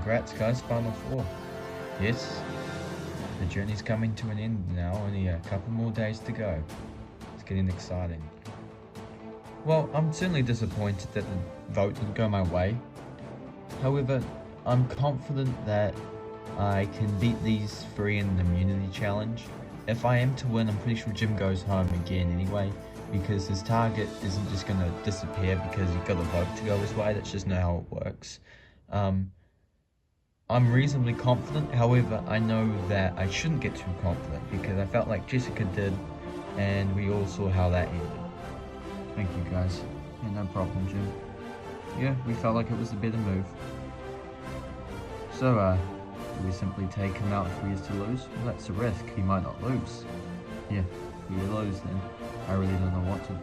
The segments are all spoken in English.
congrats guys, Final Four. Yes, the journey's coming to an end now, only a couple more days to go. It's getting exciting. Well, I'm certainly disappointed that the vote didn't go my way. However, I'm confident that I can beat these three in the immunity challenge. If I am to win, I'm pretty sure Jim goes home again anyway, because his target isn't just going to disappear because you've got a vote to go his way. That's just not how it works. I'm reasonably confident, however, I know that I shouldn't get too confident because I felt like Jessica did, and we all saw how that ended. Thank you guys. Yeah, no problem, Jim. Yeah, we felt like it was the better move. So, do we simply take him out if he is to lose? Well, that's a risk. He might not lose. Yeah, if he lose, then I really don't know what to do.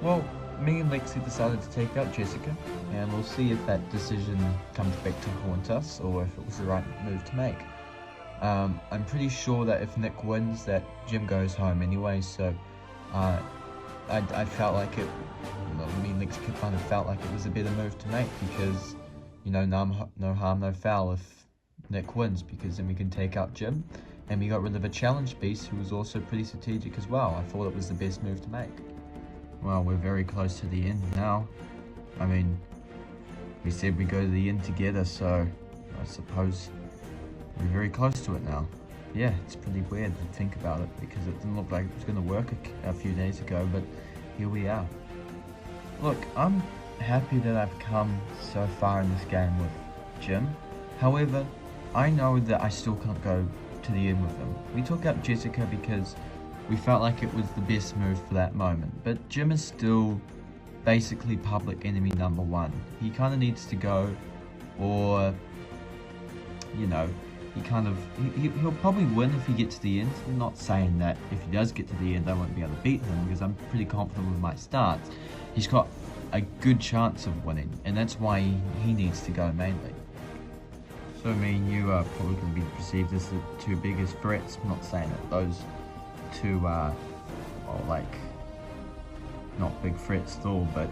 Well, me and Lexi decided to take out Jessica, and we'll see if that decision comes back to haunt us, or if it was the right move to make. I'm pretty sure that if Nick wins, that Jim goes home anyway, so I felt like it, me and Lexi kind of felt like it was a better move to make, because, you know, no harm, no foul if Nick wins, because then we can take out Jim, and we got rid of a challenge beast who was also pretty strategic as well. I thought it was the best move to make. Well, we're very close to the end now. I mean, we said we go to the end together, so I suppose we're very close to it now. Yeah, it's pretty weird to think about it, because it didn't look like it was going to work a few days ago, but here we are. Look, I'm happy that I've come so far in this game with Jim. However, I know that I still can't go to the end with him. We took out Jessica because we felt like it was the best move for that moment, but Jim is still basically public enemy number one. He kind of needs to go, or, you know, he'll probably win if he gets to the end. I'm not saying that if he does get to the end I won't be able to beat him, because I'm pretty confident with my stance. He's got a good chance of winning, and that's why he needs to go mainly. So me and you are probably going to be perceived as the two biggest threats. I'm not saying that those two are, well, like, not big threats at all, but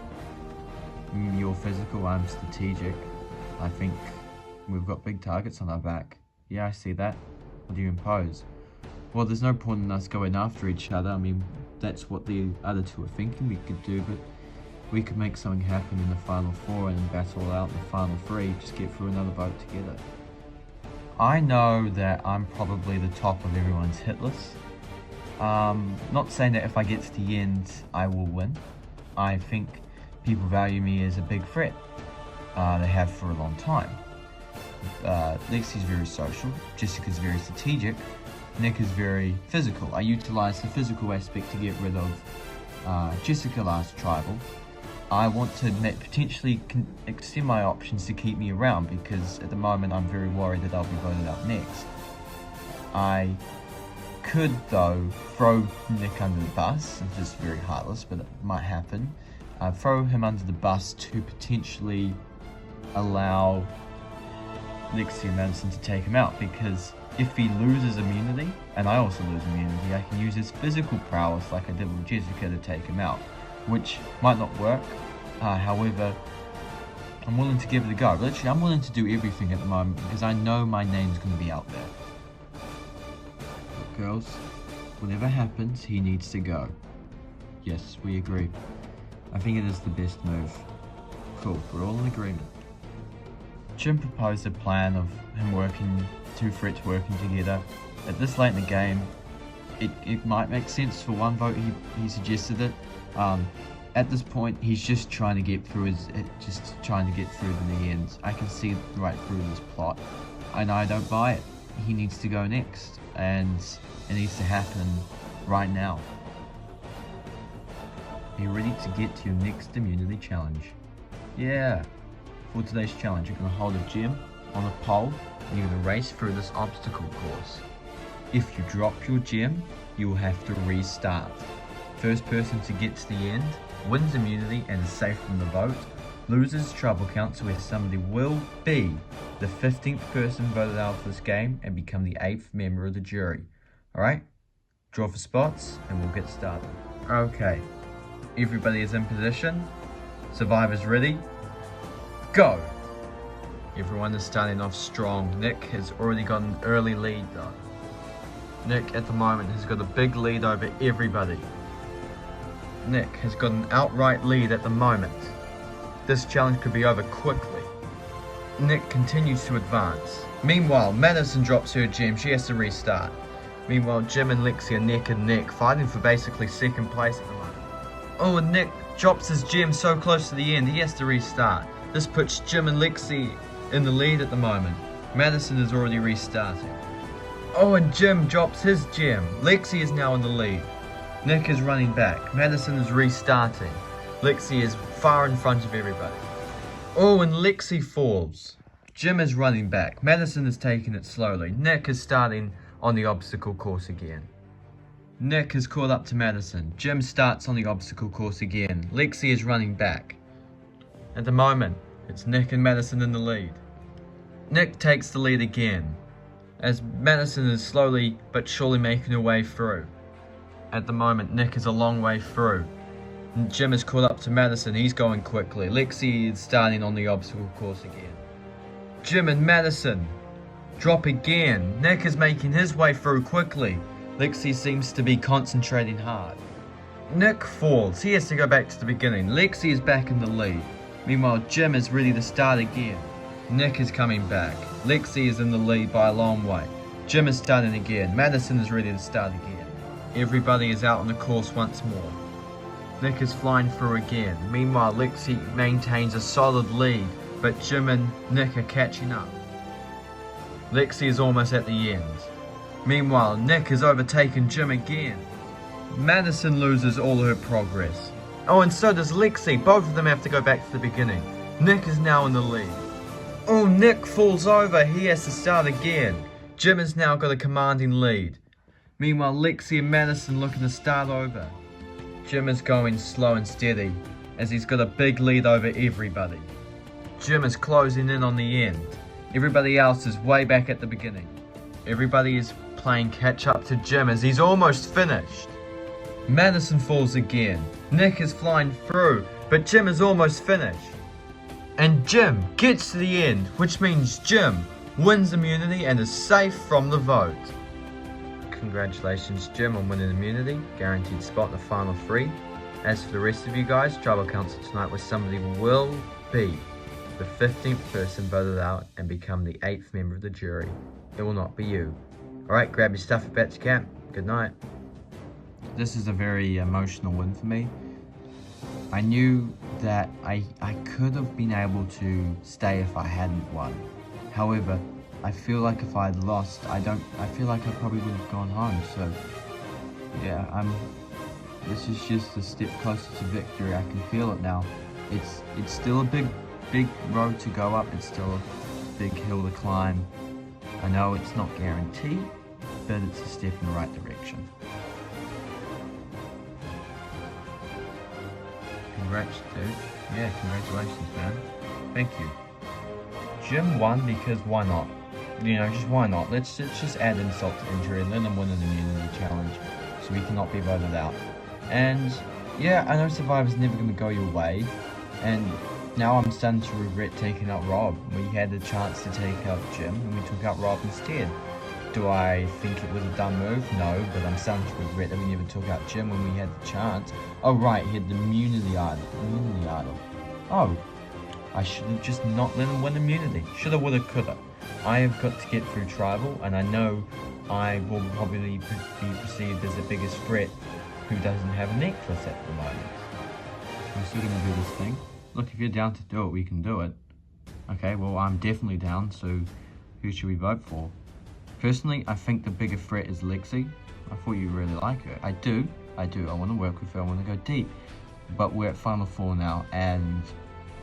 you're physical, I'm strategic. I think we've got big targets on our back. Yeah, I see that. What do you impose? Well, there's no point in us going after each other. I mean, that's what the other two are thinking we could do, but we could make something happen in the Final Four and battle out in the Final Three, just get through another vote together. I know that I'm probably the top of everyone's hit list. Not saying that if I get to the end, I will win. I think people value me as a big threat. They have for a long time. Lexi's very social, Jessica's very strategic, Nick is very physical. I utilised the physical aspect to get rid of Jessica last tribal. I want to potentially extend my options to keep me around, because at the moment I'm very worried that I'll be voted out next. I could, though, throw Nick under the bus. It's just very heartless, but it might happen. Throw him under the bus to potentially allow Lexi and Madison to take him out, because if he loses immunity, and I also lose immunity, I can use his physical prowess like I did with Jessica to take him out, which might not work. However, I'm willing to give it a go. Literally, I'm willing to do everything at the moment, because I know my name's going to be out there. But girls, whatever happens, he needs to go. Yes, we agree. I think it is the best move. Cool, we're all in agreement. Jim proposed a plan of him working, two threats working together. At this late in the game, it might make sense for one vote. He suggested it. At this point, he's just trying to get through to the end. I can see right through this plot, and I don't buy it. He needs to go next, and it needs to happen right now. Be ready to get to your next immunity challenge. Yeah. For today's challenge, you're going to hold a gem on a pole, and you're going to race through this obstacle course. If you drop your gem, you will have to restart. First person to get to the end wins immunity and is safe from the vote. Losers trouble counts, where somebody will be the 15th person voted out of this game and become the 8th member of the jury. Alright? Draw for spots and we'll get started. Okay. Everybody is in position. Survivors ready. Go! Everyone is starting off strong. Nick has already got an early lead though. Nick at the moment has got a big lead over everybody. Nick has got an outright lead at the moment. This challenge could be over quickly. Nick continues to advance. Meanwhile, Madison drops her gem, she has to restart. Meanwhile, Jim and Lexi are neck and neck, fighting for basically second place at the moment. Oh, and Nick drops his gem so close to the end, he has to restart. This puts Jim and Lexi in the lead at the moment. Madison is already restarting. Oh, and Jim drops his gem. Lexi is now in the lead. Nick is running back. Madison is restarting. Lexi is far in front of everybody. Oh, and Lexi falls. Jim is running back. Madison is taking it slowly. Nick is starting on the obstacle course again. Nick has caught up to Madison. Jim starts on the obstacle course again. Lexi is running back. At the moment, it's Nick and Madison in the lead. Nick takes the lead again, as Madison is slowly but surely making her way through. At the moment, Nick is a long way through. Jim has caught up to Madison, he's going quickly. Lexi is starting on the obstacle course again. Jim and Madison drop again. Nick is making his way through quickly. Lexi seems to be concentrating hard. Nick falls, he has to go back to the beginning. Lexi is back in the lead. Meanwhile, Jim is ready to start again. Nick is coming back. Lexi is in the lead by a long way. Jim is starting again. Madison is ready to start again. Everybody is out on the course once more. Nick is flying through again. Meanwhile, Lexi maintains a solid lead, but Jim and Nick are catching up. Lexi is almost at the end. Meanwhile, Nick has overtaken Jim again. Madison loses all her progress. Oh, and so does Lexi. Both of them have to go back to the beginning. Nick is now in the lead. Oh, Nick falls over. He has to start again. Jim has now got a commanding lead. Meanwhile, Lexi and Madison looking to start over. Jim is going slow and steady, as he's got a big lead over everybody. Jim is closing in on the end. Everybody else is way back at the beginning. Everybody is playing catch up to Jim as he's almost finished. Madison falls again. Nick is flying through, but Jim is almost finished. And Jim gets to the end, which means Jim wins immunity and is safe from the vote. Congratulations, Jim, on winning immunity. Guaranteed spot in the final 3. As for the rest of you guys, tribal council tonight where somebody will be the 15th person voted out and become the 8th member of the jury. It will not be you. Alright, grab your stuff and back to camp. Good night. This is a very emotional win for me. I knew that I could have been able to stay if I hadn't won. However, I feel like if I'd lost, I feel like I probably would have gone home. So yeah, this is just a step closer to victory. I can feel it now. It's still a big road to go up. It's still a big hill to climb. I know it's not guaranteed, but it's a step in the right direction. Congrats, dude. Yeah, congratulations, man. Thank you. Jim won because why not? You know, just why not? Let's just add insult to injury and let him win an immunity challenge so he cannot be voted out. And yeah, I know Survivor's never going to go your way, and now I'm starting to regret taking out Rob. We had the chance to take out Jim and we took out Rob instead. Do I think it was a dumb move? No, but I'm starting to regret that we never took out Jim when we had the chance. Oh right, he had the immunity idol. Oh, I should have just not let him win immunity. Shoulda, woulda, coulda. I have got to get through tribal, and I know I will probably be perceived as the biggest threat who doesn't have a necklace at the moment. We're still gonna do this thing. Look, if you're down to do it, we can do it. Okay, well, I'm definitely down, so who should we vote for? Personally, I think the bigger threat is Lexi. I thought you really like her. I do. I want to work with her. I want to go deep. But we're at Final 4 now, and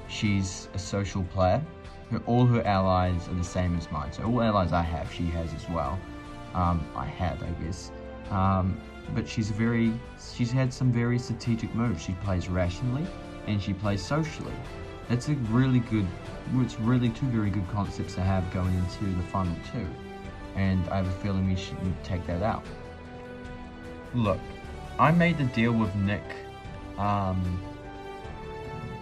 she's a social player. All her allies are the same as mine. So all allies I have, she has as well. I guess. But she's had some very strategic moves. She plays rationally, and she plays socially. It's really two very good concepts to have going into the Final 2. And I have a feeling we should take that out. Look, I made the deal with Nick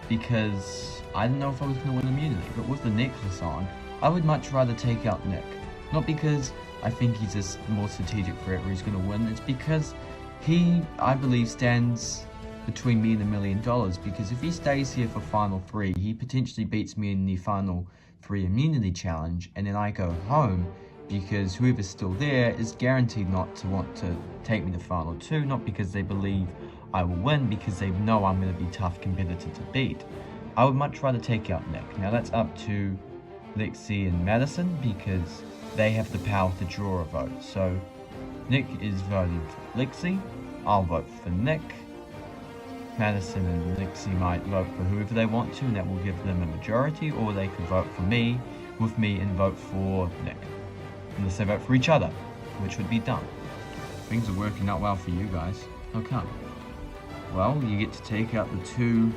because I didn't know if I was going to win immunity, but with the necklace on, I would much rather take out Nick. Not because I think he's a more strategic threat where he's going to win, it's because he, I believe, stands between me and $1 million, because if he stays here for final 3, he potentially beats me in the final 3 immunity challenge, and then I go home, because whoever's still there is guaranteed not to want to take me to final 2, not because they believe I will win, because they know I'm going to be a tough competitor to beat. I would much rather take out Nick. Now that's up to Lexi and Madison, because they have the power to draw a vote. So Nick is voting for Lexi, I'll vote for Nick. Madison and Lexi might vote for whoever they want to, and that will give them a majority, or they could vote for me, with me, and vote for Nick. Unless they vote for each other, which would be dumb. Things are working out well for you guys. How come? Well, you get to take out the 2.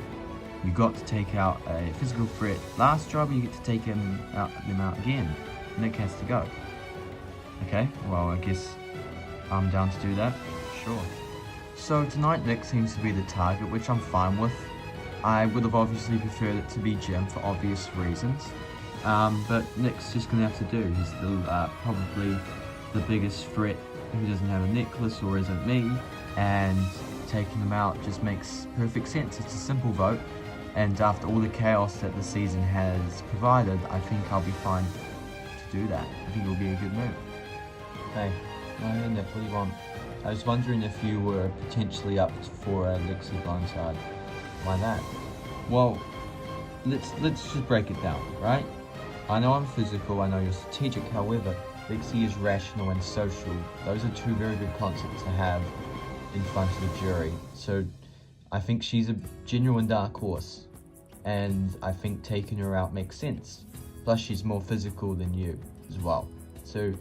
You got to take out a physical threat last job, and you get to take them out again. Nick has to go. Okay, well, I guess I'm down to do that. Sure. So tonight Nick seems to be the target, which I'm fine with. I would have obviously preferred it to be Jim for obvious reasons. But Nick's just going to have to do. He's probably the biggest threat who doesn't have a necklace or isn't me, and taking him out just makes perfect sense. It's a simple vote, and after all the chaos that the season has provided, I think I'll be fine to do that. I think it'll be a good move. Hey, Nick, what do you want? I was wondering if you were potentially up for a Lexi blindside. Why that? Well, let's just break it down, right? I know I'm physical, I know you're strategic, however, Lexi is rational and social. Those are 2 very good concepts to have in front of the jury. So I think she's a genuine dark horse, and I think taking her out makes sense. Plus she's more physical than you as well. So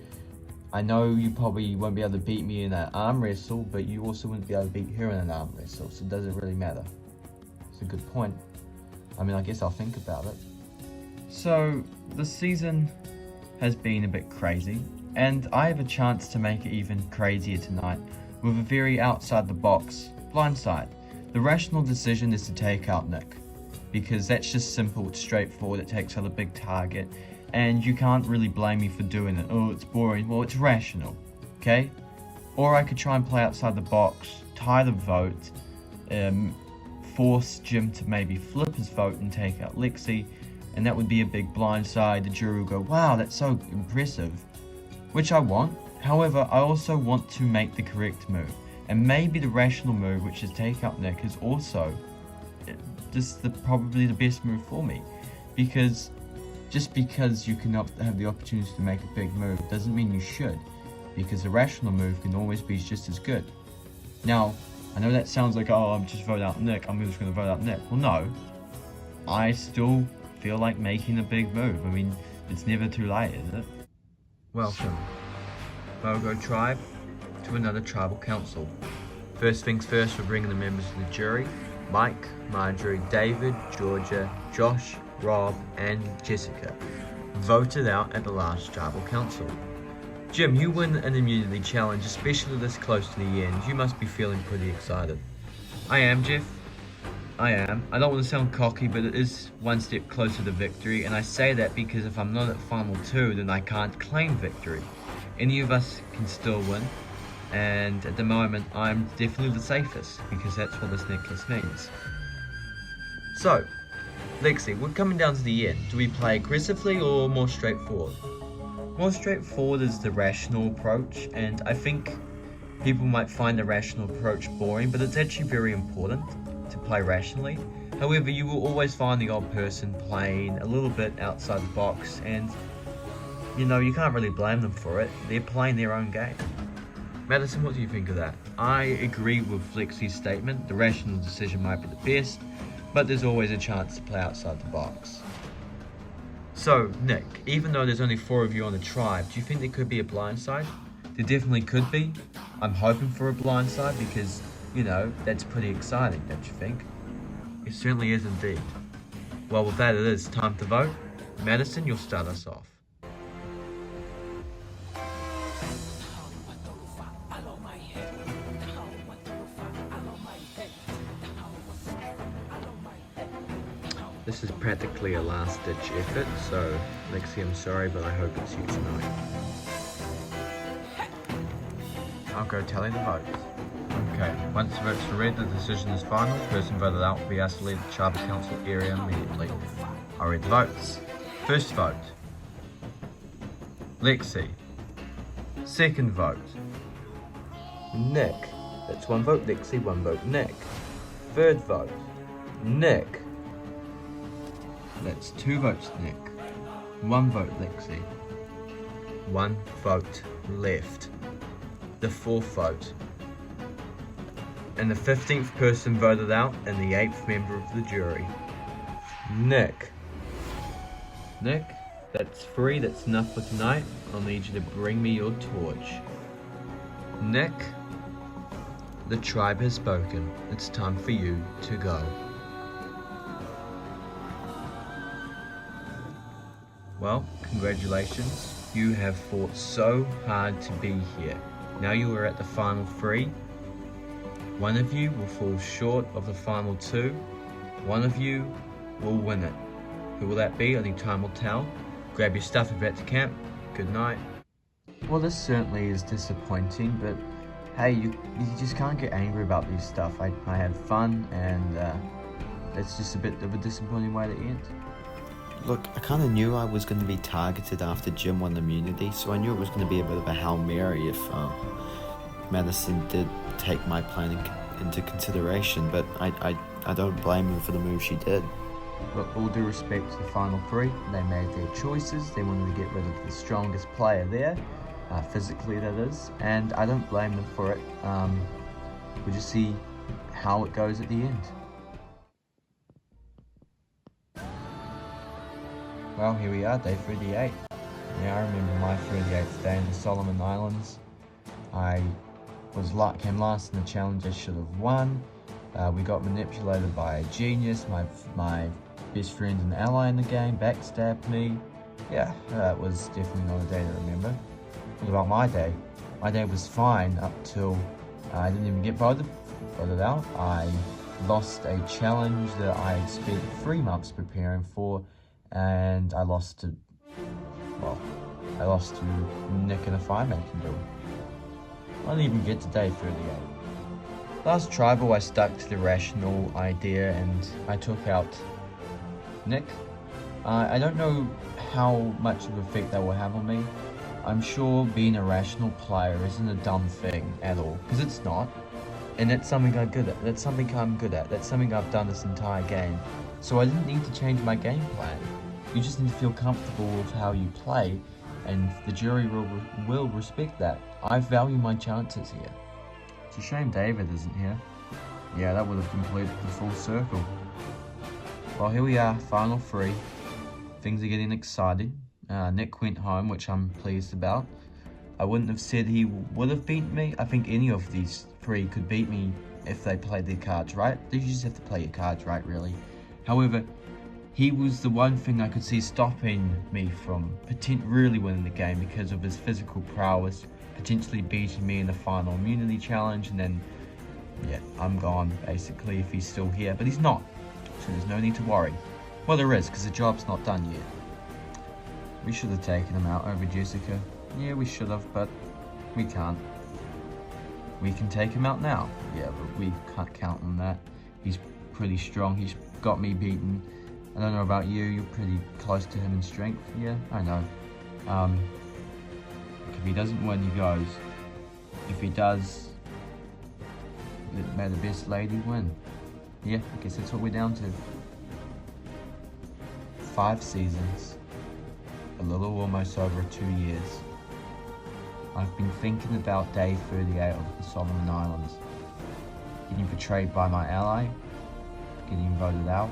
I know you probably won't be able to beat me in an arm wrestle, but you also wouldn't be able to beat her in an arm wrestle, so does it really matter? It's a good point. I mean, I guess I'll think about it. So, the season has been a bit crazy, and I have a chance to make it even crazier tonight with a very outside-the-box blindside. The rational decision is to take out Nick, because that's just simple, it's straightforward, it takes out a big target, and you can't really blame me for doing it. Oh, it's boring. Well, it's rational, okay? Or I could try and play outside the box, tie the vote, force Jim to maybe flip his vote and take out Lexi, and that would be a big blindside. The jury would go, wow, that's so impressive, which I want. However, I also want to make the correct move, and maybe the rational move, which is take out Nick, is also just probably the best move for me, because just because you can have the opportunity to make a big move doesn't mean you should, because a rational move can always be just as good. Now, I know that sounds like, oh, I'm just vote out Nick, I'm just going to vote out Nick. Well, no, I still feel like making a big move. I mean, it's never too late, is it? Welcome, Bogo Tribe, to another tribal council. First things first, we're bringing the members of the jury: Mike, Marjorie, David, Georgia, Josh, Rob, and Jessica, voted out at the last tribal council. Jim, you win an immunity challenge, especially this close to the end. You must be feeling pretty excited. I am, Jeff. I am. I don't want to sound cocky, but it is one step closer to victory, and I say that because if I'm not at final 2, then I can't claim victory. Any of us can still win, and at the moment, I'm definitely the safest, because that's what this necklace means. So, Lexi, we're coming down to the end. Do we play aggressively or more straightforward? More straightforward is the rational approach, and I think people might find the rational approach boring, but it's actually very important to play rationally. However, you will always find the odd person playing a little bit outside the box, and you know, you can't really blame them for it. They're playing their own game. Madison, what do you think of that? I agree with Lexi's statement. The rational decision might be the best, but there's always a chance to play outside the box. So, Nick, even though there's only 4 of you on the tribe, do you think there could be a blindside? There definitely could be. I'm hoping for a blindside because, you know, that's pretty exciting, don't you think? It certainly is indeed. Well, with that, it is time to vote. Madison, you'll start us off. This is practically a last-ditch effort, so Lexi, I'm sorry, but I hope it's you tonight. I'll go tally the votes. Okay, once the votes are read, the decision is final. Person voted out will be asked to leave the Charter Council area immediately. I'll read the votes. First vote, Lexi. Second vote, Nick. That's one vote Lexi, one vote Nick. Third vote, Nick. That's two votes Nick. One vote Lexi. One vote left. The fourth vote. And the 15th person voted out and the 8th member of the jury. Nick. Nick, that's 3, that's enough for tonight. I'll need you to bring me your torch. Nick, the tribe has spoken. It's time for you to go. Well, congratulations. You have fought so hard to be here. Now you are at the final 3. One of you will fall short of the final 2. One of you will win it. Who will that be? Only time will tell. Grab your stuff and back to camp. Good night. Well, this certainly is disappointing, but hey, you just can't get angry about these stuff. I had fun, and it's just a bit of a disappointing way to end. Look, I kind of knew I was going to be targeted after Jim won immunity, so I knew it was going to be a bit of a Hail Mary if Madison did take my plan into consideration, but I don't blame her for the move she did. Look, all due respect to the final 3, they made their choices. They wanted to get rid of the strongest player there, physically that is, and I don't blame them for it. We'll just see how it goes at the end. Well, here we are, day 38. Yeah, I remember my 38th day in the Solomon Islands. I came last in the challenge I should have won. We got manipulated by a genius, my best friend and ally in the game, backstabbed me. Yeah, it was definitely not a day to remember. What about my day? My day was fine up till I didn't even get voted out. I lost a challenge that I had spent 3 months preparing for, and I lost to Nick in a fire-making duel. I didn't even get to day 38. Last tribal, I stuck to the rational idea and I took out Nick. I don't know how much of an effect that will have on me. I'm sure being a rational player isn't a dumb thing at all, because it's not. And that's something I'm good at. That's something I'm good at. That's something I've done this entire game. So I didn't need to change my game plan. You just need to feel comfortable with how you play, and the jury will respect that. I value my chances here. It's a shame David isn't here. Yeah, that would have completed the full circle. Well, here we are, final 3. Things are getting exciting. Nick went home, which I'm pleased about. I wouldn't have said he would have beaten me. I think any of these 3 could beat me if they played their cards right. You just have to play your cards right, really. However, he was the one thing I could see stopping me from really winning the game because of his physical prowess, potentially beating me in the final immunity challenge, and then, yeah, I'm gone, basically, if he's still here. But he's not, so there's no need to worry. Well, there is, because the job's not done yet. We should have taken him out over Jessica. Yeah, we should have, but we can't. We can take him out now. Yeah, but we can't count on that. He's pretty strong. He's got me beaten. I don't know about you, you're pretty close to him in strength. Yeah, I know. If he doesn't win, he goes. If he does, may the best lady win. Yeah, I guess that's what we're down to. 5 seasons. A little almost over 2 years. I've been thinking about day 38 of the Solomon Islands. Getting betrayed by my ally, getting voted out,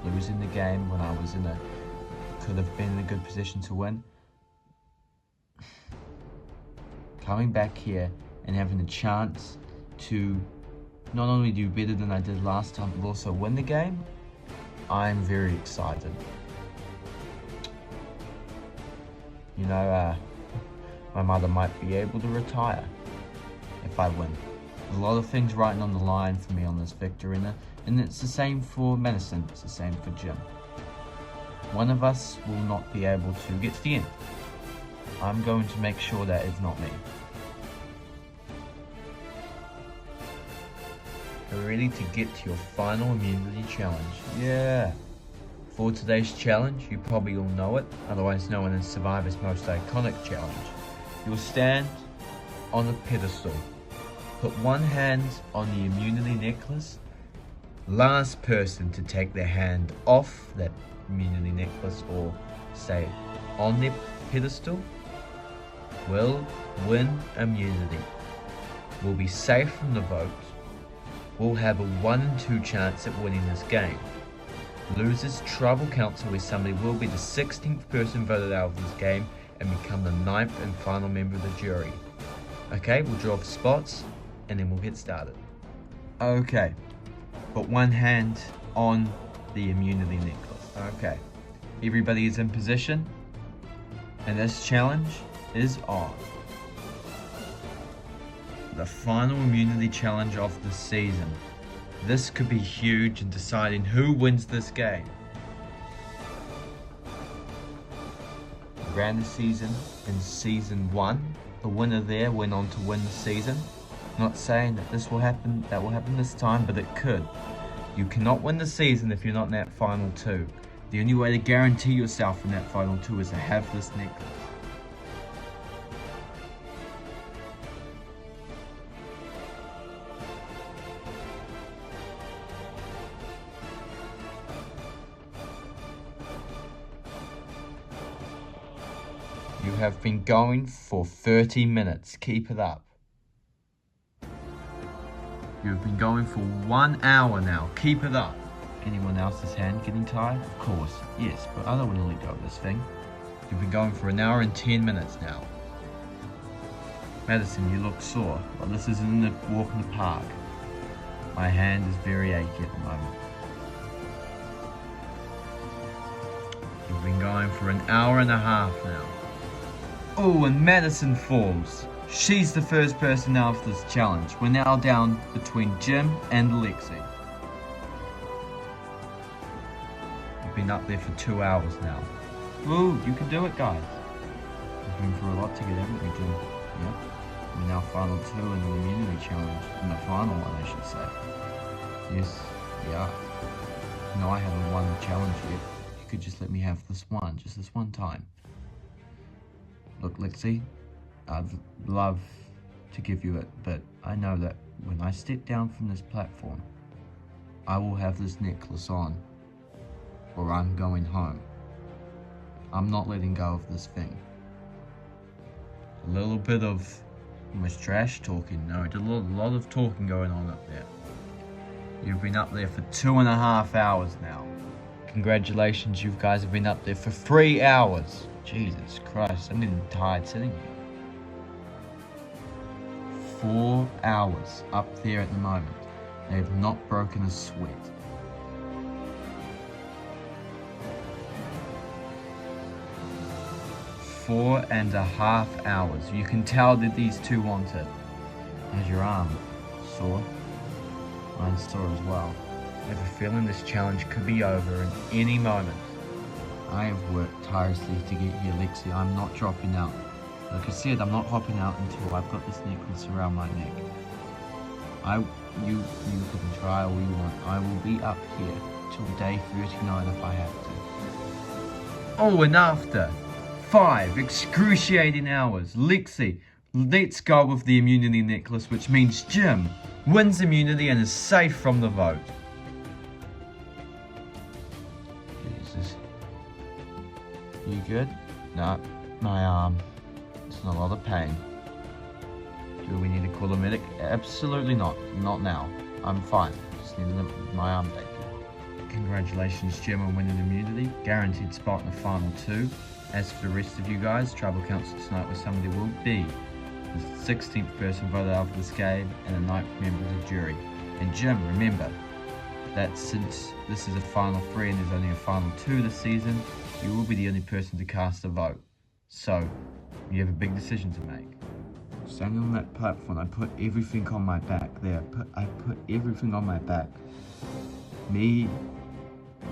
losing the game when I was could have been in a good position to win. Coming back here and having a chance to not only do better than I did last time, but also win the game, I'm very excited. You know, my mother might be able to retire if I win. A lot of things writing on the line for me on this victory, and it's the same for Medicine, it's the same for Jim. One of us will not be able to get to the end. I'm going to make sure that it's not me. Are you ready to get to your final immunity challenge? Yeah. For today's challenge, you probably all know it, otherwise known as Survivor's most iconic challenge. You'll stand on a pedestal. Put one hand on the immunity necklace. Last person to take their hand off that immunity necklace or stay on their pedestal will win immunity. Will be safe from the vote. Will have a 1 in 2 chance at winning this game. Losers tribal council where somebody will be the 16th person voted out of this game and become the 9th and final member of the jury. Okay, we'll draw for spots and then we'll get started. Okay, put one hand on the immunity necklace. Okay, everybody is in position and this challenge is on. The final immunity challenge of the season. This could be huge in deciding who wins this game. We ran the season in season 1. The winner there went on to win the season. Not saying that that will happen this time, but it could. You cannot win the season if you're not in that final 2. The only way to guarantee yourself in that final 2 is to have this necklace. You have been going for 30 minutes. Keep it up. You've been going for 1 hour now. Keep it up. Anyone else's hand getting tired? Of course, yes, but I don't want to let go of this thing. You've been going for 1 hour and 10 minutes now. Madison, you look sore. Well, this isn't a walk in the park. My hand is very achy at the moment. You've been going for 1 hour and a half now. Oh, and Madison falls. She's the first person out of this challenge. We're now down between Jim and Lexi. You've been up there for 2 hours now. Ooh, you can do it, guys. You've been through a lot to get everything, Jim. Yep. We're now final 2 in the immunity challenge. In the final one, I should say. Yes, we are. No, I haven't won the challenge yet. You could just let me have this one, just this one time. Look, Lexi, I'd love to give you it, but I know that when I step down from this platform, I will have this necklace on, or I'm going home. I'm not letting go of this thing. A little bit of almost trash talking, no, a lot of talking going on up there. You've been up there for 2.5 hours now. Congratulations, you guys have been up there for 3 hours. Jesus Christ, I'm getting tired sitting here. 4 hours up there at the moment. They have not broken a sweat. Four and a half hours. You can tell that these two want it. How's your arm? Sore? Mine's sore as well. I have a feeling this challenge could be over in any moment. I have worked tirelessly to get here, Lexi. I'm not dropping out. Like I said, I'm not hopping out until I've got this necklace around my neck. You can try all you want. I will be up here till day 39 if I have to. Oh, and after 5 excruciating hours, Lexi lets go of the immunity necklace, which means Jim wins immunity and is safe from the vote. Jesus. You good? No, my arm. It's in a lot of pain. Do we need to call a medic? Absolutely not. Not now. I'm fine. Just need my arm taken. Congratulations, Jim, on winning immunity. Guaranteed spot in the final 2. As for the rest of you guys, Tribal Council tonight where somebody will be the 16th person voted out of this game and the 9th member of the jury. And Jim, remember that since this is a final 3 and there's only a final 2 this season, you will be the only person to cast a vote. So, you have a big decision to make. Standing on that platform, I put everything on my back there. I put everything on my back. Me,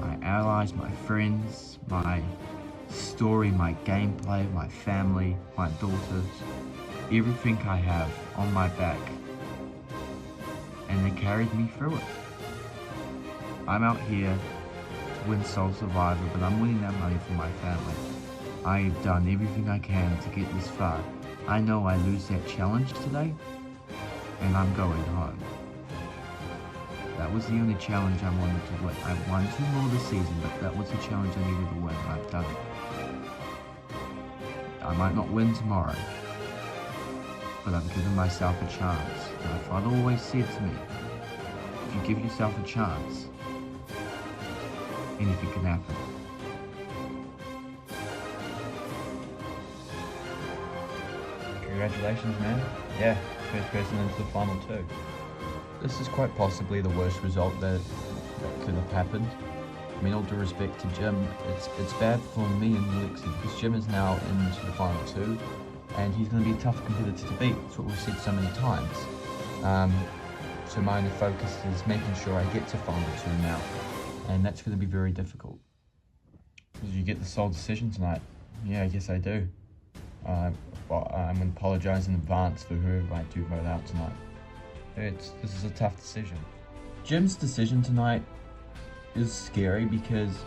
my allies, my friends, my story, my gameplay, my family, my daughters, everything I have on my back. And they carried me through it. I'm out here to win Soul Survivor, but I'm winning that money for my family. I've done everything I can to get this far. I know I lose that challenge today, and I'm going home. That was the only challenge I wanted to win. I've won 2 more this season, but that was the challenge I needed to win, and I've done it. I might not win tomorrow, but I've given myself a chance. My father always said to me, if you give yourself a chance, anything can happen. Congratulations, man. Yeah, first person into the final 2. This is quite possibly the worst result that could have happened. I mean, all due respect to Jim, it's bad for me and Lexi because Jim is now into the final 2 and he's going to be a tough competitor to beat. That's what we've said so many times. So my only focus is making sure I get to final 2 now, and that's going to be very difficult. Did you get the sole decision tonight? Yeah, I guess I do. Well, I'm going to apologise in advance for whoever I do vote out tonight. This is a tough decision. Jim's decision tonight is scary because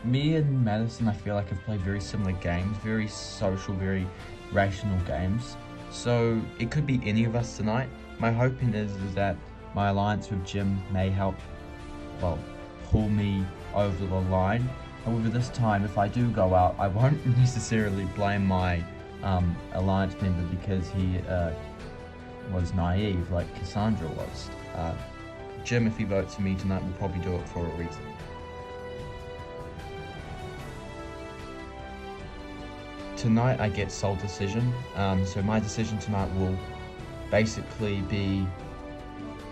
me and Madison, I feel like, have played very similar games, very social, very rational games. So it could be any of us tonight. My hoping is that my alliance with Jim may help, well, pull me over the line. However, this time, if I do go out, I won't necessarily blame my alliance member because he was naive like Cassandra was. Jim, if he votes for me tonight, will probably do it for a reason. Tonight I get sole decision, so my decision tonight will basically be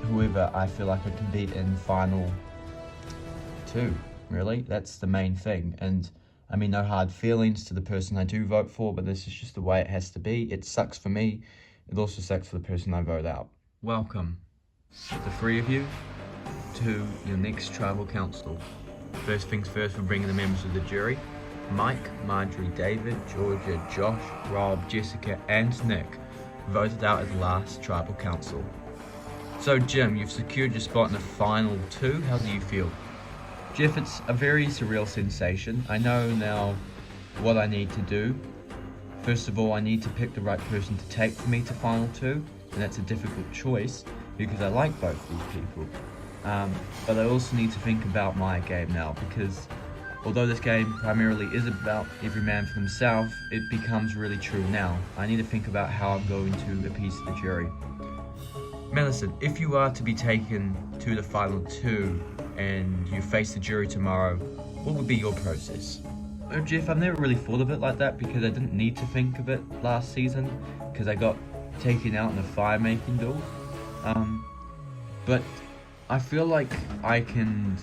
whoever I feel like I can beat in final 2, really. That's the main thing, and I mean, no hard feelings to the person I do vote for, but this is just the way it has to be. It sucks for me. It also sucks for the person I vote out. Welcome, the 3 of you, to your next tribal council. First things first, we're bringing the members of the jury. Mike, Marjorie, David, Georgia, Josh, Rob, Jessica, and Nick voted out as last tribal council. So Jim, you've secured your spot in the final 2. How do you feel? Jeff, it's a very surreal sensation. I know now what I need to do. First of all, I need to pick the right person to take for me to final 2, and that's a difficult choice because I like both these people. But I also need to think about my game now because although this game primarily is about every man for himself, it becomes really true now. I need to think about how I'm going to appease the jury. Madison, if you are to be taken to the final 2 and you face the jury tomorrow, what would be your process? Oh, Jeff, I've never really thought of it like that because I didn't need to think of it last season because I got taken out in a fire making duel. But I feel like I can,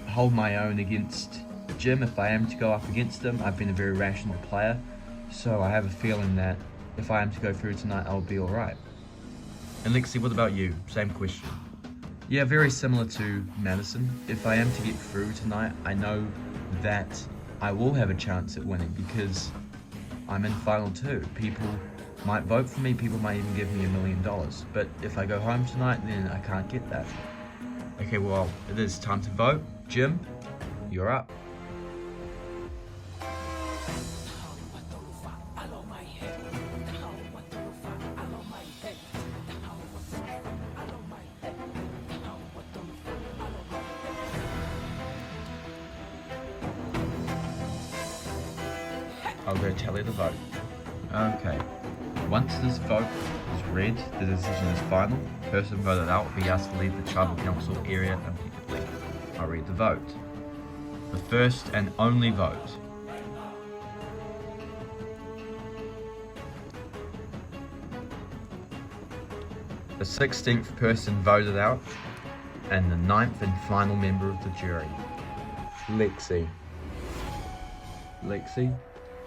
hold my own against Jim if I am to go up against him. I've been a very rational player, so I have a feeling that if I am to go through tonight, I'll be alright. And Lexi, what about you? Same question. Yeah, very similar to Madison. If I am to get through tonight, I know that I will have a chance at winning because I'm in final 2. People might vote for me, people might even give me $1 million. But if I go home tonight, then I can't get that. Okay, well, it is time to vote. Jim, you're up. I'll go tally the vote. Okay. Once this vote is read, the decision is final. The person voted out will be asked to leave the tribal council area immediately. I'll read the vote. The first and only vote. The 16th person voted out, and the 9th and final member of the jury. Lexi. Lexi,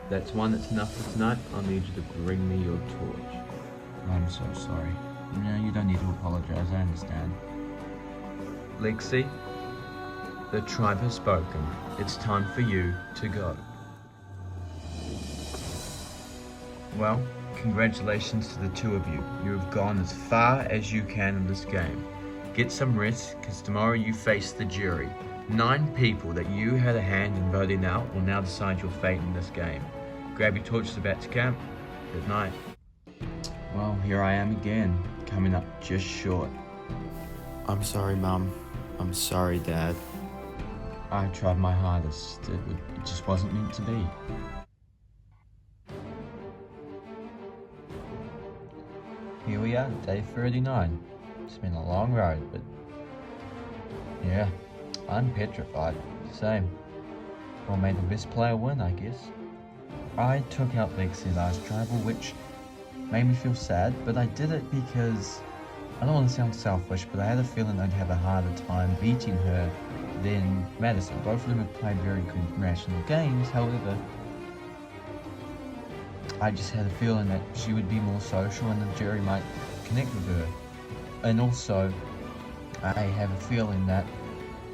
That's enough for tonight. I'll need you to bring me your torch. I'm so sorry. No, you don't need to apologize, I understand. Lexi, the tribe has spoken. It's time for you to go. Well, congratulations to the two of you. You have gone as far as you can in this game. Get some rest, because tomorrow you face the jury. 9 people that you had a hand in voting out will now decide your fate in this game. Grab your torches about to camp. Good night. Well, here I am again, coming up just short. I'm sorry, Mum. I'm sorry, Dad. I tried my hardest. It just wasn't meant to be. Here we are, day 39. It's been a long road, but yeah, I'm petrified. Same. What made the best player win, I guess. I took out Lexi last tribal, which made me feel sad, but I did it because I don't want to sound selfish, but I had a feeling I'd have a harder time beating her than Madison. Both of them have played very good rational games, however, I just had a feeling that she would be more social and the jury might connect with her. And also, I have a feeling that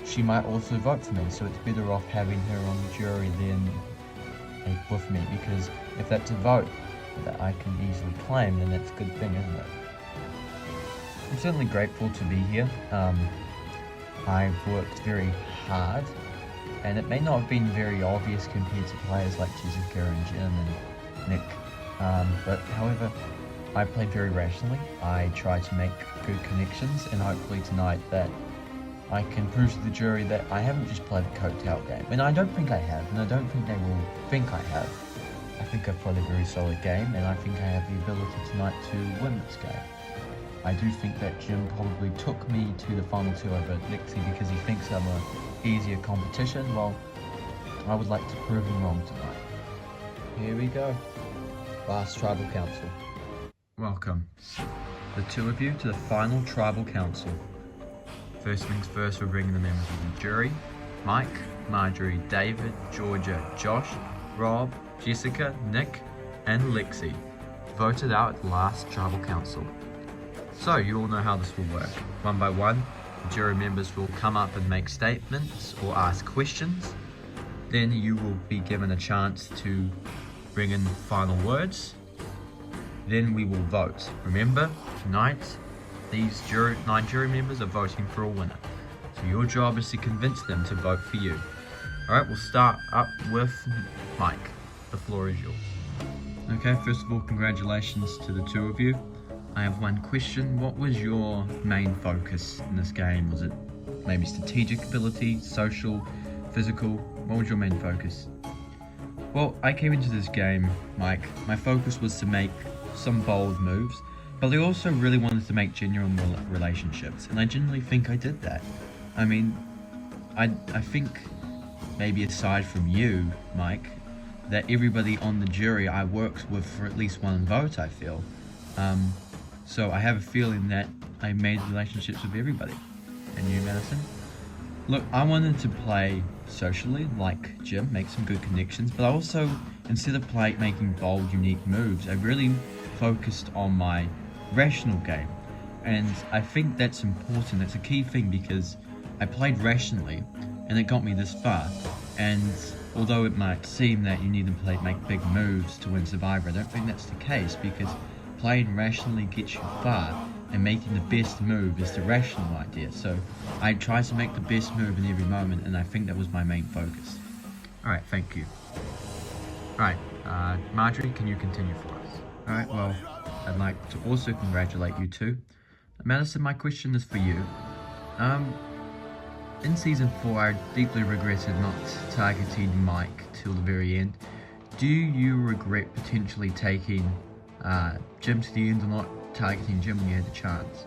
she might also vote for me, so it's better off having her on the jury than with me, because if that's a vote that I can easily claim, then that's a good thing, isn't it? I'm certainly grateful to be here. I've worked very hard, and it may not have been very obvious compared to players like Jessica and Jim and Nick, but however, I played very rationally. I tried to make good connections, and hopefully tonight that I can prove to the jury that I haven't just played a coattail game. And I don't think I have, and I don't think they will think I have. I think I've played a very solid game, and I think I have the ability tonight to win this game. I do think that Jim probably took me to the final 2 over Lexi because he thinks I'm an easier competition. Well, I would like to prove him wrong tonight. Here we go. Last Tribal Council. Welcome, the 2 of you, to the final Tribal Council. First things first, we're bringing the members of the jury. Mike, Marjorie, David, Georgia, Josh, Rob, Jessica, Nick, and Lexi. Voted out at the last Tribal Council. So, you all know how this will work. One by one, the jury members will come up and make statements or ask questions. Then you will be given a chance to bring in final words. Then we will vote. Remember, tonight, these 9 jury members are voting for a winner. So your job is to convince them to vote for you. Alright, we'll start up with Mike. The floor is yours. Okay, first of all, congratulations to the 2 of you. I have one question. What was your main focus in this game? Was it maybe strategic ability, social, physical? What was your main focus? Well, I came into this game, Mike. My focus was to make some bold moves, but I also really wanted to make genuine relationships, and I genuinely think I did that. I mean, I think, maybe aside from you, Mike, that everybody on the jury I worked with for at least one vote, I feel. So I have a feeling that I made relationships with everybody. And you, Madison? Look, I wanted to play socially, like Jim, make some good connections, but I also, instead of making bold, unique moves, I really focused on my rational game. And I think that's important, that's a key thing, because I played rationally, and it got me this far. And although it might seem that you need to make big moves to win Survivor, I don't think that's the case, because playing rationally gets you far, and making the best move is the rational idea. So I tried to make the best move in every moment, and I think that was my main focus. Alright, thank you. Alright, Marjorie, can you continue for us? Alright, well, I'd like to also congratulate you two. Madison, my question is for you. In Season 4, I deeply regretted not targeting Mike till the very end. Do you regret potentially taking Jim to the end or not targeting Jim when you had the chance?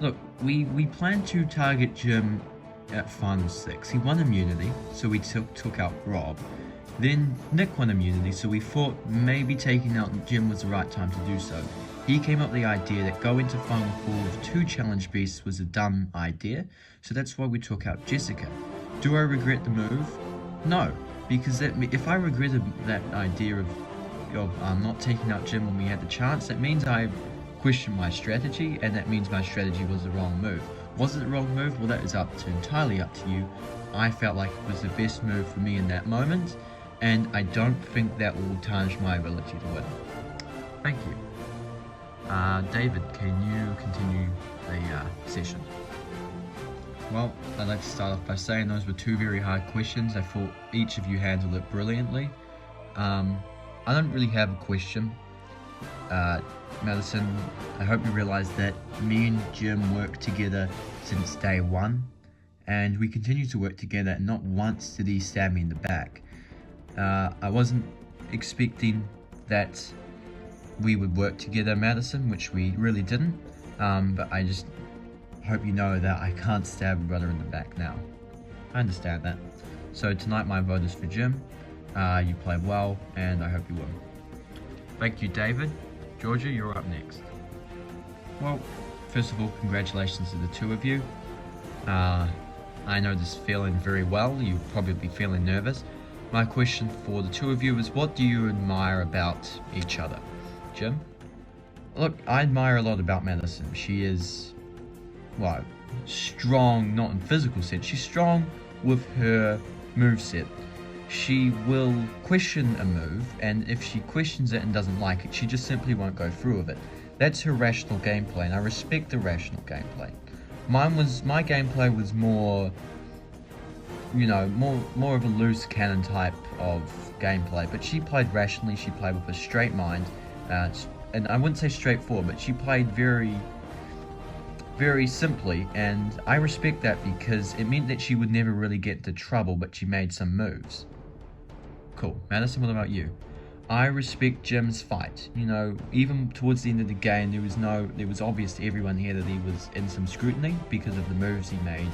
Look, we planned to target Jim at Final 6. He won immunity, so we took out Rob. Then Nick won immunity, so we thought maybe taking out Jim was the right time to do so. He came up with the idea that going to Final 4 with 2 challenge beasts was a dumb idea, so that's why we took out Jessica. Do I regret the move? No. because if I regretted that idea of not taking out Jim when we had the chance, that means I questioned my strategy, and that means my strategy was the wrong move. Was it the wrong move? Well, that is entirely up to you. I felt like it was the best move for me in that moment, and I don't think that will tarnish my ability to win. Thank you. David, can you continue the session? Well, I'd like to start off by saying those were two very hard questions. I thought each of you handled it brilliantly. I don't really have a question. Madison, I hope you realize that me and Jim worked together since day one, and we continue to work together, and not once did he stab me in the back. I wasn't expecting that we would work together, Madison, which we really didn't, but I just hope you know that I can't stab a brother in the back now. I understand that. So tonight my vote is for Jim. You played well, and I hope you win. Thank you, David. Georgia, you're up next. Well, first of all, congratulations to the two of you. I know this feeling very well. You'll probably be feeling nervous. My question for the two of you is, what do you admire about each other? Jim? Look, I admire a lot about Madison. She is, well, strong, not in physical sense. She's strong with her moveset. She will question a move, and if she questions it and doesn't like it, she just simply won't go through with it. That's her rational gameplay, and I respect the rational gameplay. My gameplay was more, you know, more of a loose cannon type of gameplay, but she played rationally. She played with a straight mind, and I wouldn't say straightforward, but she played very, very simply, and I respect that because it meant that she would never really get into trouble, but she made some moves. Cool. Madison, what about you? I respect Jim's fight. You know, even towards the end of the game, it was obvious to everyone here that he was in some scrutiny because of the moves he made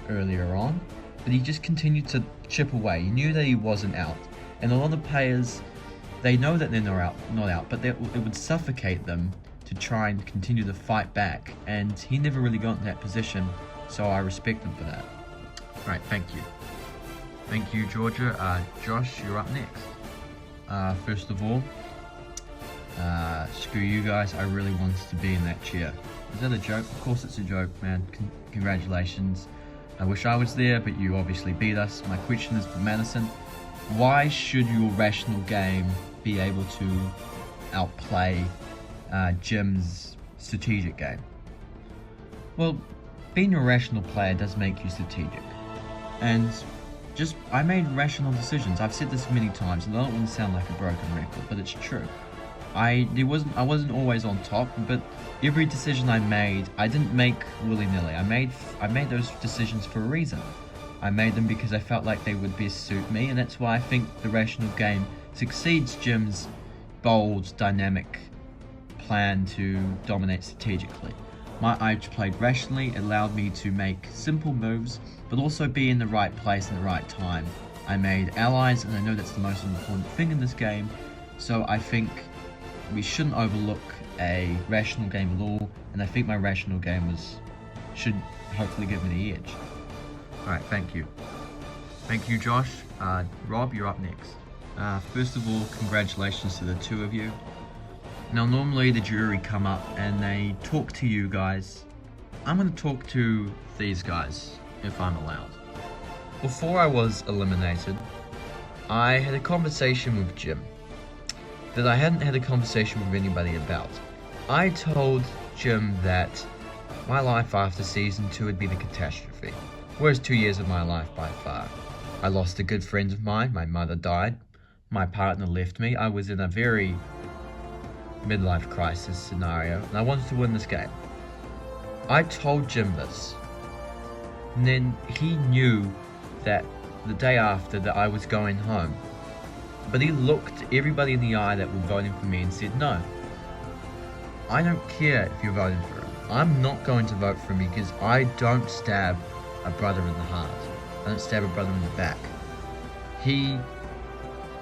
earlier on, but he just continued to chip away. He knew that he wasn't out, and a lot of players, they know that they're not out, but it would suffocate them to try and continue to fight back, and he never really got in that position, so I respect him for that. Alright, thank you. Thank you, Georgia. Josh, you're up next. First of all, screw you guys, I really wanted to be in that chair. Is that a joke? Of course it's a joke, man. Congratulations. I wish I was there, but you obviously beat us. My question is for Madison. Why should your rational game be able to outplay Jim's strategic game? Well, being a rational player does make you strategic. And I made rational decisions. I've said this many times, and I don't want to sound like a broken record, but it's true. I wasn't always on top, but every decision I made, I didn't make willy-nilly. I made those decisions for a reason. I made them because I felt like they would best suit me, and that's why I think the rational game succeeds Jim's bold, dynamic plan to dominate strategically. I played rationally, it allowed me to make simple moves, but also be in the right place and the right time. I made allies, and I know that's the most important thing in this game, so I think we shouldn't overlook a rational game at all, and I think my rational game should hopefully give me the edge. Alright, thank you. Thank you, Josh. Rob, you're up next. First of all, congratulations to the two of you. Now, normally the jury come up and they talk to you guys. I'm going to talk to these guys, if I'm allowed. Before I was eliminated, I had a conversation with Jim that I hadn't had a conversation with anybody about. I told Jim that my life after season 2 would be the catastrophe. Worst 2 years of my life by far. I lost a good friend of mine, my mother died, my partner left me, I was in a very midlife crisis scenario, and I wanted to win this game. I told Jim this, and then he knew that the day after that I was going home, but he looked everybody in the eye that were voting for me and said, no, I don't care if you're voting for him. I'm not going to vote for him because I don't stab a brother in the heart. I don't stab a brother in the back. He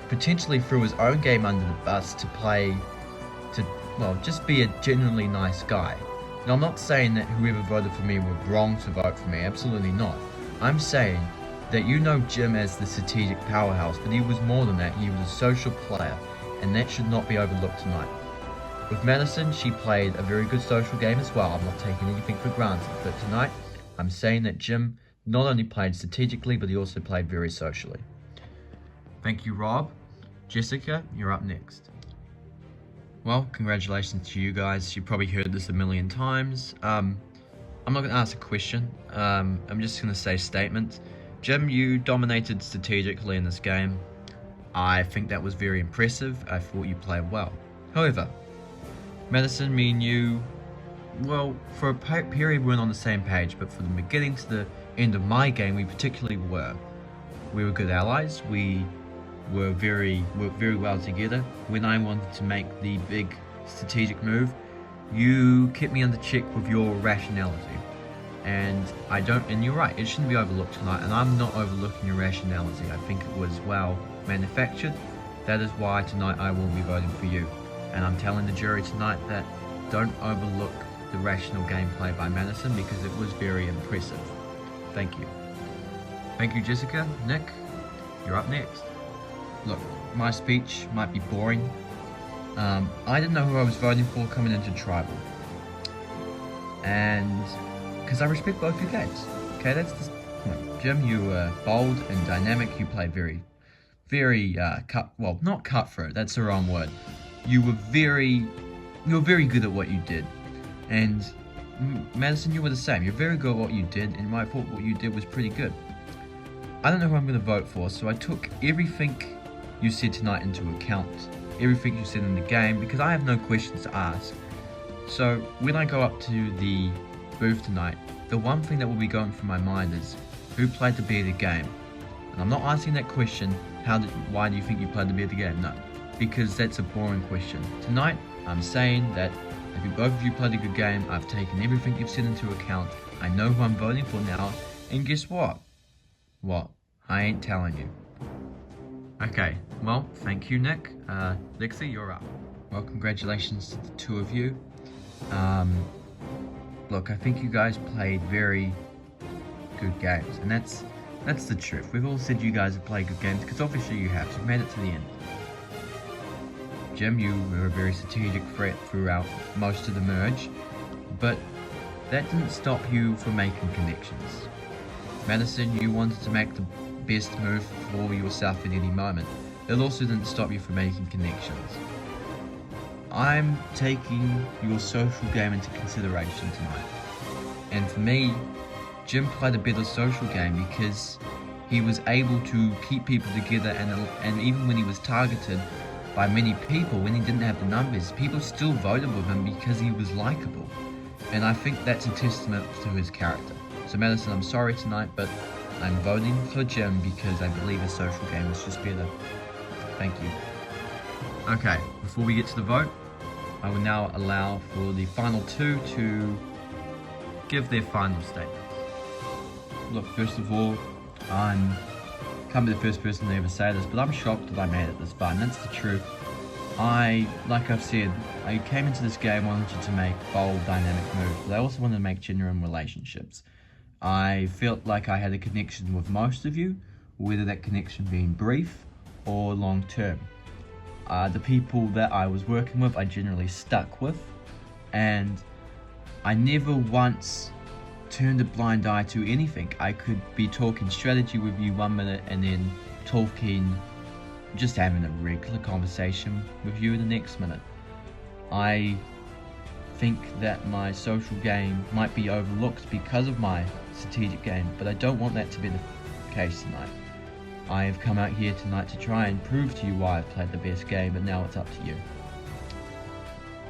potentially threw his own game under the bus to just be a genuinely nice guy. Now, I'm not saying that whoever voted for me were wrong to vote for me, absolutely not. I'm saying that you know Jim as the strategic powerhouse, but he was more than that. He was a social player, and that should not be overlooked tonight. With Madison, she played a very good social game as well. I'm not taking anything for granted, but tonight I'm saying that Jim not only played strategically, but he also played very socially. Thank you, Rob. Jessica, you're up next. Well, congratulations to you guys. You probably heard this a million times. I'm not going to ask a question. I'm just going to say statements. Jim, you dominated strategically in this game. I think that was very impressive. I thought you played well. However, Madison, me and you, well, for a period we weren't on the same page, but from the beginning to the end of my game, we particularly were. We were good allies. We worked very well together. When I wanted to make the big strategic move, you kept me under check with your rationality. And you're right, it shouldn't be overlooked tonight, and I'm not overlooking your rationality. I think it was well manufactured. That is why tonight I will be voting for you. And I'm telling the jury tonight that don't overlook the rational gameplay by Madison, because it was very impressive. Thank you. Thank you, Jessica. Nick, you're up next. Look, my speech might be boring. I didn't know who I was voting for coming into Tribal. And because I respect both your games. Okay, that's the point. Jim, you were bold and dynamic. You played very not cutthroat, that's the wrong word. You were very good at what you did. And Madison, you were the same. You're very good at what you did, and I thought what you did was pretty good. I don't know who I'm going to vote for, so I took everything you said tonight into account. Everything you said in the game, because I have no questions to ask. So when I go up to the booth tonight, the one thing that will be going through my mind is who played the better game. And I'm not asking that question, why do you think you played the better game? No, because that's a boring question. Tonight, I'm saying that if both of you played a good game, I've taken everything you've said into account. I know who I'm voting for now, and guess what? What? I ain't telling you. Okay, well, thank you, Nick. Lexi, you're up. Well, congratulations to the two of you. Look, I think you guys played very good games, and that's the truth. We've all said you guys have played good games, because obviously you have. You've made it to the end. Jim, you were a very strategic threat throughout most of the merge, but that didn't stop you from making connections. Madison, you wanted to make the best move for yourself at any moment. It also didn't stop you from making connections. I'm taking your social game into consideration tonight. And for me, Jim played a better social game because he was able to keep people together, and even when he was targeted by many people, when he didn't have the numbers, people still voted with him because he was likable. And I think that's a testament to his character. So Madison, I'm sorry tonight, but I'm voting for Jim because I believe his social game is just better. Thank you. Okay, before we get to the vote, I will now allow for the final two to give their final statements. Look, first of all, can't be the first person to ever say this, but I'm shocked that I made it this far, and that's the truth. Like I've said, I came into this game wanting to make bold, dynamic moves, but I also wanted to make genuine relationships. I felt like I had a connection with most of you, whether that connection being brief or long term. The people that I was working with, I generally stuck with, and I never once turned a blind eye to anything. I could be talking strategy with you 1 minute and then just having a regular conversation with you the next minute. I think that my social game might be overlooked because of my strategic game, but I don't want that to be the case tonight. I have come out here tonight to try and prove to you why I've played the best game, but now it's up to you.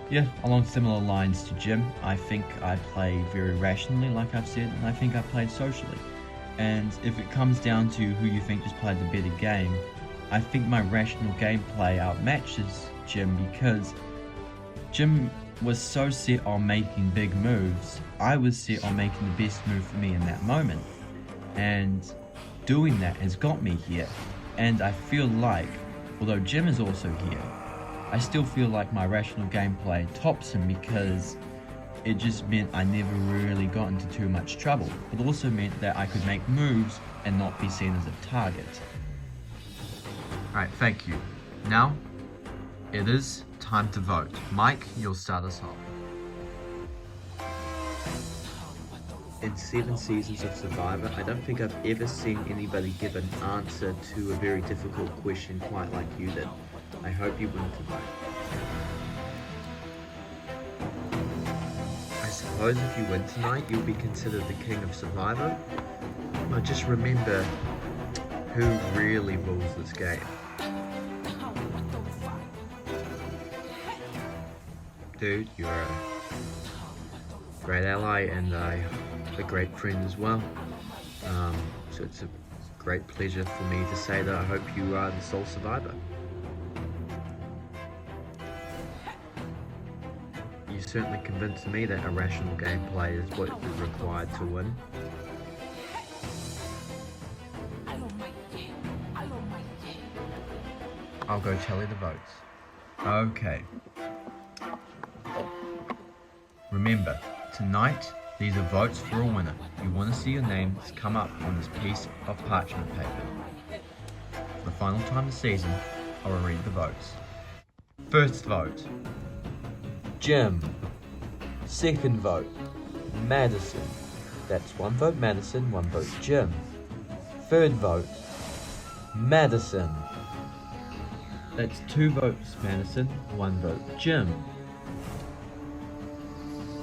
Yeah, along similar lines to Jim, I think I play very rationally, like I've said, and I think I played socially. And if it comes down to who you think just played the better game, I think my rational gameplay outmatches Jim, because Jim was so set on making big moves. I was set on making the best move for me in that moment. And doing that has got me here. And I feel like, although Jim is also here, I still feel like my rational gameplay tops him, because It just meant I never really got into too much trouble. It also meant that I could make moves and not be seen as a target. Alright, thank you. Now, it is time to vote. Mike, you'll start us off. In 7 seasons of Survivor, I don't think I've ever seen anybody give an answer to a very difficult question quite like you did. I hope you win tonight. I suppose if you win tonight, you'll be considered the king of Survivor. But just remember who really rules this game. Dude, you're a great ally and a great friend as well. So it's a great pleasure for me to say that I hope you are the sole survivor. You certainly convinced me that irrational gameplay is what is required to win. I'll go tally the votes. Okay. Remember, tonight, these are votes for a winner. You want to see your names come up on this piece of parchment paper. For the final time this season, I will read the votes. First vote, Jim. Second vote, Madison. That's 1 vote Madison, 1 vote Jim. Third vote, Madison. That's 2 votes Madison, 1 vote Jim.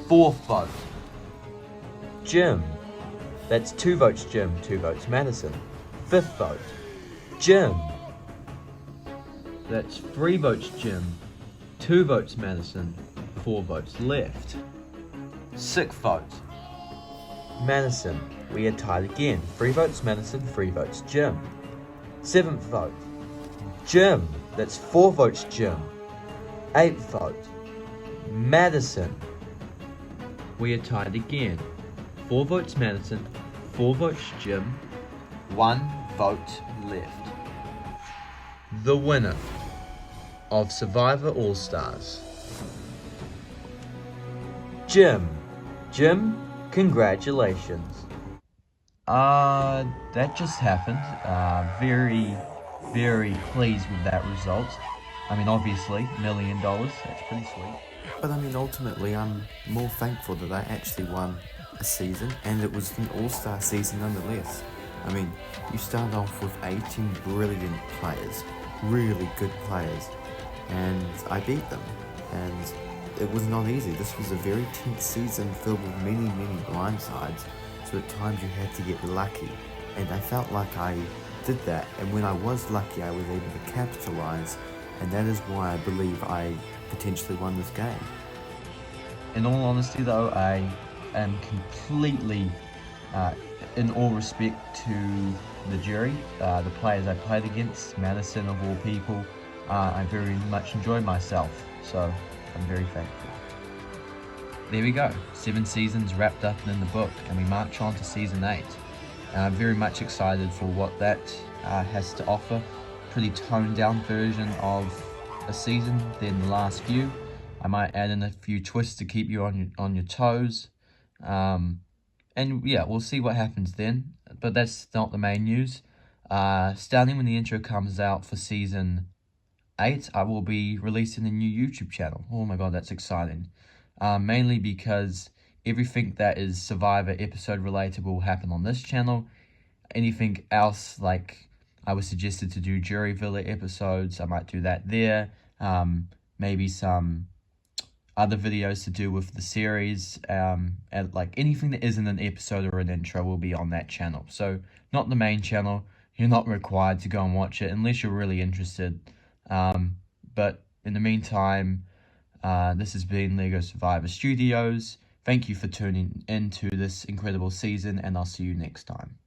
Fourth vote, Jim. That's 2 votes Jim, 2 votes Madison. Fifth vote, Jim. That's 3 votes Jim, 2 votes Madison, 4 votes left. Sixth vote, Madison. We are tied again. 3 votes Madison, 3 votes Jim. Seventh vote, Jim. That's 4 votes Jim. Eighth vote, Madison. We are tied again. 4 votes Madison, 4 votes Jim, 1 vote left. The winner of Survivor All-Stars, Jim. Jim, congratulations. That just happened. Very pleased with that result. I mean, obviously, $1 million, that's pretty sweet. But I mean, ultimately, I'm more thankful that I actually won a season, and it was an all-star season nonetheless. I mean, you start off with 18 brilliant players, really good players, and I beat them. And it was not easy. This was a very tense season filled with many blindsides, so at times you had to get lucky. And I felt like I did that, and when I was lucky, I was able to capitalize, and that is why I believe I potentially won this game. In all honesty though, I am completely in all respect to the jury, the players I played against, Madison of all people. I very much enjoyed myself, so I'm very thankful. There we go, 7 seasons wrapped up and in the book, and we march on to season 8. I'm very much excited for what that has to offer. Pretty toned down version of a season than the last few. I might add in a few twists to keep you on your toes. And yeah, we'll see what happens then. But that's not the main news. Starting when the intro comes out for season 8, I will be releasing a new YouTube channel. Oh my god, that's exciting. Mainly because everything that is Survivor episode related will happen on this channel. Anything else, like I was suggested to do Jury Villa episodes, I might do that there. Maybe some other videos to do with the series, and like anything that isn't an episode or an intro will be on that channel. So not the main channel. You're not required to go and watch it unless you're really interested. But in the meantime, this has been LEGO Survivor Studios. Thank you for tuning into this incredible season, and I'll see you next time.